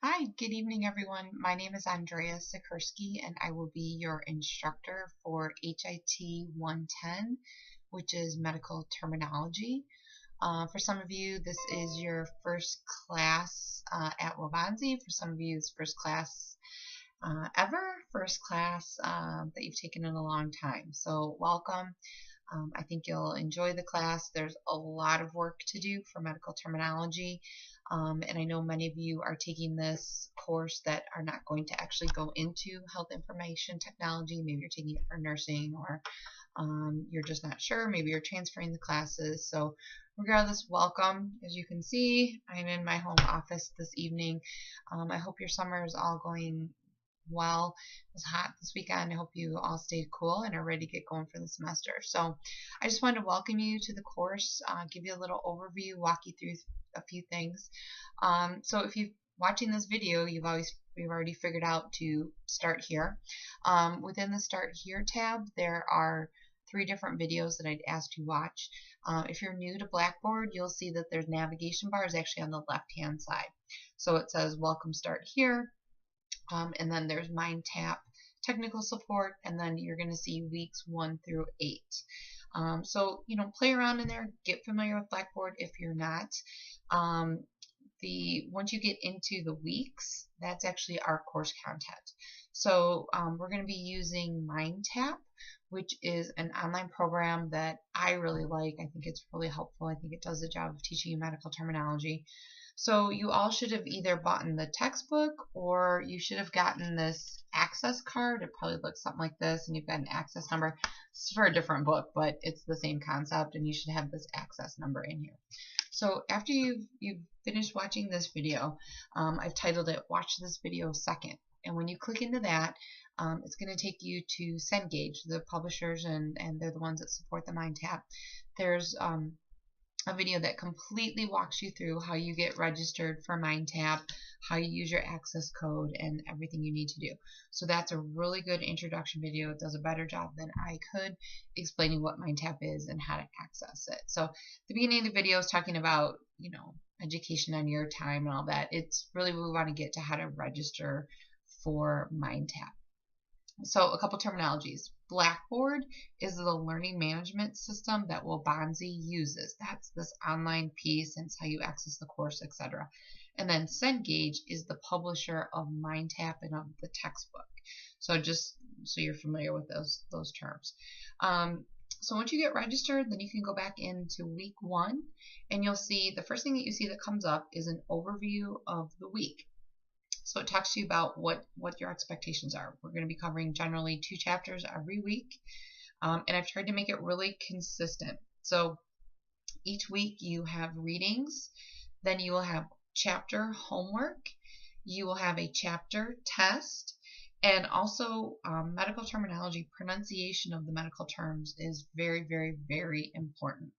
Hi, good evening, everyone. My name is Andrea Sikorsky, and I will be your instructor for HIT 110, which is medical terminology. For some of you, this is your first class at Wabanzi. For some of you, it's first class ever, first class that you've taken in a long time. So welcome. I think you'll enjoy the class. There's a lot of work to do for medical terminology. And I know many of you are taking this course that are not going to actually go into health information technology. Maybe you're taking it for nursing, or you're just not sure. Maybe you're transferring the classes. So regardless, welcome. As you can see, I'm in my home office this evening. I hope your summer is all going well. It was hot this weekend. I hope you all stayed cool and are ready to get going for the semester. So I just wanted to welcome you to the course, give you a little overview, walk you through a few things. So if you're watching this video, you've already figured out to start here. Within the Start Here tab, there are 3 different videos that I'd ask you to watch. If you're new to Blackboard, you'll see that their navigation bar is actually on the left-hand side. So it says Welcome Start Here, and then there's Mind Tap, Technical Support, and then you're going to see weeks 1 through 8. So, play around in there, get familiar with Blackboard if you're not. Once you get into the weeks, that's actually our course content. So we're going to be using MindTap, which is an online program that I really like. I think it's really helpful. I think it does the job of teaching you medical terminology. So you all should have either bought the textbook, or you should have gotten this access card. It probably looks something like this, and you've got an access number. It's for a different book, but it's the same concept, and you should have this access number in here. So after you've finished watching this video, I've titled it Watch This Video Second. And when you click into that, it's going to take you to Cengage, the publishers, and they're the ones that support the MindTap. There's a video that completely walks you through how you get registered for MindTap, how you use your access code, and everything you need to do. So that's a really good introduction video. It does a better job than I could explaining what MindTap is and how to access it. So the beginning of the video is talking about, education on your time and all that. It's really, we want to get to how to register for MindTap. So a couple terminologies. Blackboard is the learning management system that Wabanzi uses. That's this online piece, and it's how you access the course, etc. And then Cengage is the publisher of MindTap and of the textbook. So just so you're familiar with those terms. So once you get registered, then you can go back into week 1, and you'll see the first thing that you see that comes up is an overview of the week. So it talks to you about what your expectations are. We're going to be covering generally 2 chapters every week, and I've tried to make it really consistent. So each week you have readings, then you will have chapter homework, you will have a chapter test, and also medical terminology. Pronunciation of the medical terms is very, very, very important.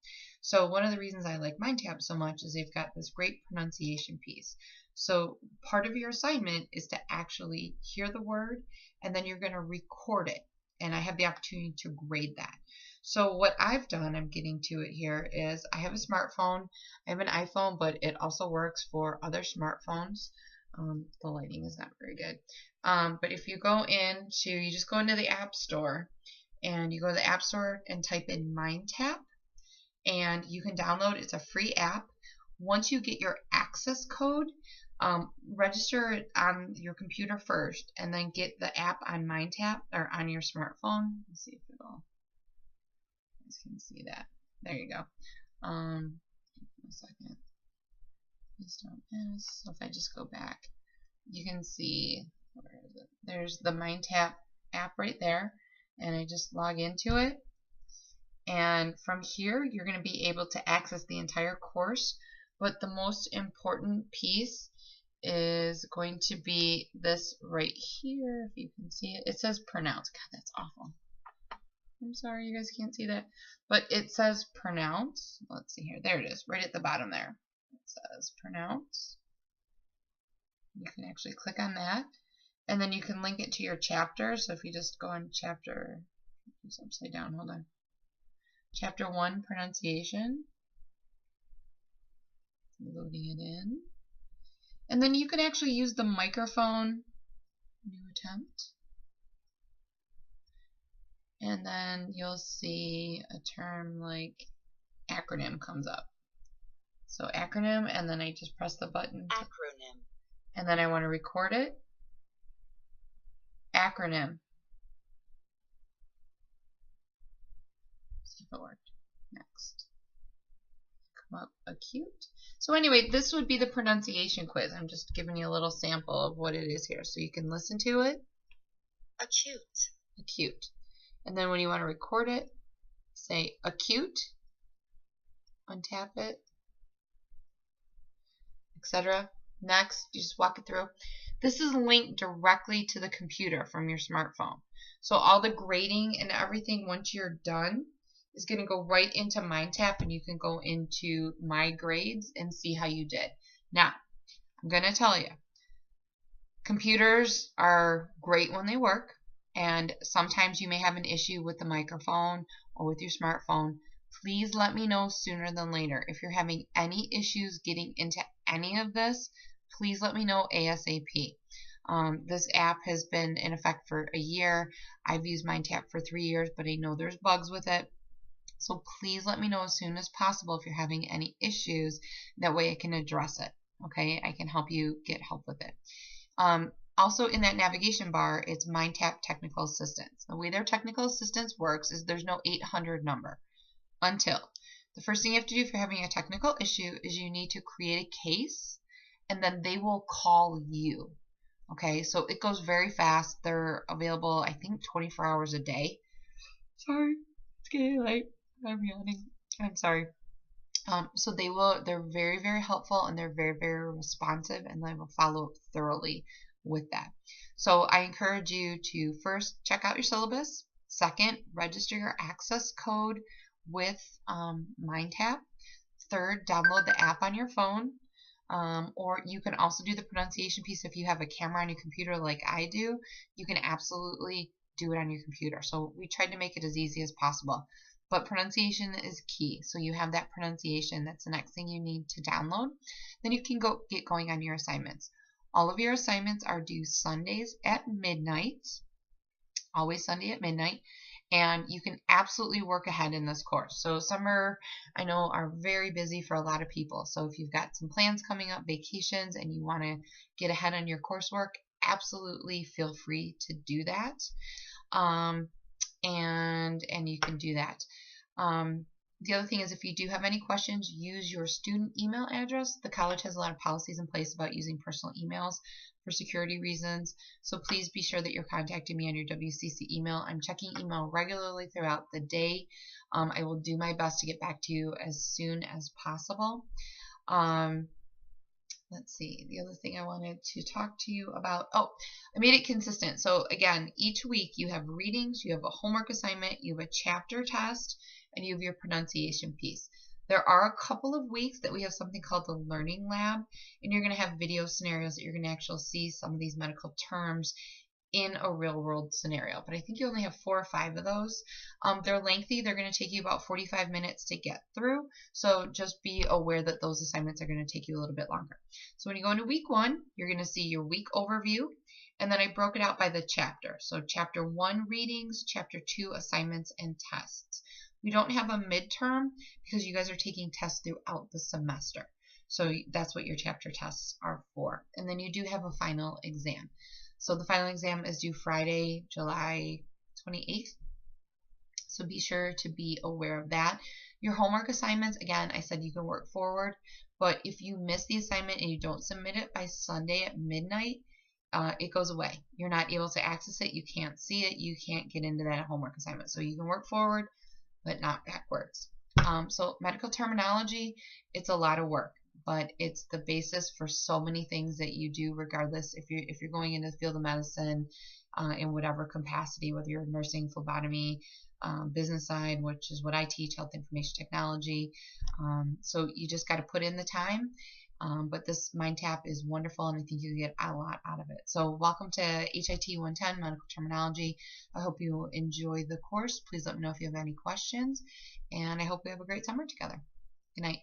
So one of the reasons I like MindTap so much is they've got this great pronunciation piece. So part of your assignment is to actually hear the word, and then you're going to record it. And I have the opportunity to grade that. So what I've done, I'm getting to it here, is I have a smartphone. I have an iPhone, but it also works for other smartphones. The lighting is not very good. But if you just go into the App Store, and you go to the App Store and type in MindTap, and you can download. It's a free app. Once you get your access code, register it on your computer first, and then get the app on MindTap or on your smartphone. Let's see if you guys can see that. There you go. A second. Please don't miss. So if I just go back, you can see, where is it? There's the MindTap app right there, and I just log into it. And from here, you're going to be able to access the entire course. But the most important piece is going to be this right here. If you can see it, it says pronounce. God, that's awful. I'm sorry you guys can't see that, but it says pronounce. Let's see here. There it is, right at the bottom there. It says pronounce. You can actually click on that, and then you can link it to your chapter. So if you just go on chapter, it's upside down, hold on. Chapter 1, pronunciation. Loading it in. And then you can actually use the microphone, new attempt, and then you'll see a term like acronym comes up. So acronym, and then I just press the button. Acronym. And then I want to record it. Acronym. See if it worked. Next. Come up acute. So anyway, this would be the pronunciation quiz. I'm just giving you a little sample of what it is here, so you can listen to it. Acute. Acute. And then when you want to record it, say acute. Untap it, etc. Next, you just walk it through. This is linked directly to the computer from your smartphone. So all the grading and everything, once you're done, is going to go right into MindTap, and you can go into My Grades and see how you did. Now, I'm going to tell you, computers are great when they work, and sometimes you may have an issue with the microphone or with your smartphone. Please let me know sooner than later. If you're having any issues getting into any of this, please let me know ASAP. This app has been in effect for a year. I've used MindTap for 3 years, but I know there's bugs with it. So please let me know as soon as possible if you're having any issues. That way I can address it. Okay, I can help you get help with it. Also in that navigation bar, it's MindTap Technical Assistance. The way their technical assistance works is there's no 800 number. Until the first thing you have to do if you're having a technical issue is you need to create a case, and then they will call you. Okay, so it goes very fast. They're available, I think, 24 hours a day. Sorry, it's getting late. I'm yawning. I'm sorry. So they're very, very helpful, and they're very, very responsive, and they will follow up thoroughly with that. So I encourage you to first check out your syllabus. Second, register your access code with MindTap. Third, download the app on your phone, or you can also do the pronunciation piece if you have a camera on your computer like I do. You can absolutely do it on your computer. So we tried to make it as easy as possible, but pronunciation is key. So you have that pronunciation. That's the next thing you need to download. Then you can get going on your assignments. All of your assignments are due Sundays at midnight, always Sunday at midnight. And you can absolutely work ahead in this course. So summer, I know, are very busy for a lot of people. So if you've got some plans coming up, vacations, and you want to get ahead on your coursework, absolutely feel free to do that. And you can do that. The other thing is, if you do have any questions, use your student email address. The college has a lot of policies in place about using personal emails for security reasons. So please be sure that you're contacting me on your WCC email. I'm checking email regularly throughout the day. I will do my best to get back to you as soon as possible. Let's see, the other thing I wanted to talk to you about. Oh, I made it consistent. So again, each week you have readings, you have a homework assignment, you have a chapter test, and you have your pronunciation piece. There are a couple of weeks that we have something called the Learning Lab, and you're going to have video scenarios that you're going to actually see some of these medical terms in a real world scenario. But I think you only have 4 or 5 of those. They're lengthy. They're going to take you about 45 minutes to get through. So just be aware that those assignments are going to take you a little bit longer. So when you go into week 1, you're going to see your week overview. And then I broke it out by the chapter. So chapter 1 readings, chapter 2 assignments and tests. We don't have a midterm because you guys are taking tests throughout the semester. So that's what your chapter tests are for. And then you do have a final exam. So the final exam is due Friday, July 28th. So be sure to be aware of that. Your homework assignments, again, I said you can work forward. But if you miss the assignment and you don't submit it by Sunday at midnight, it goes away. You're not able to access it. You can't see it. You can't get into that homework assignment. So you can work forward, but not backwards. So medical terminology, it's a lot of work, but it's the basis for so many things that you do, regardless if you're going into the field of medicine in whatever capacity, whether you're nursing, phlebotomy, business side, which is what I teach, health information technology. So you just got to put in the time. But this MindTap is wonderful, and I think you get a lot out of it. So welcome to HIT 110 Medical Terminology. I hope you enjoy the course. Please let me know if you have any questions, and I hope we have a great summer together. Good night.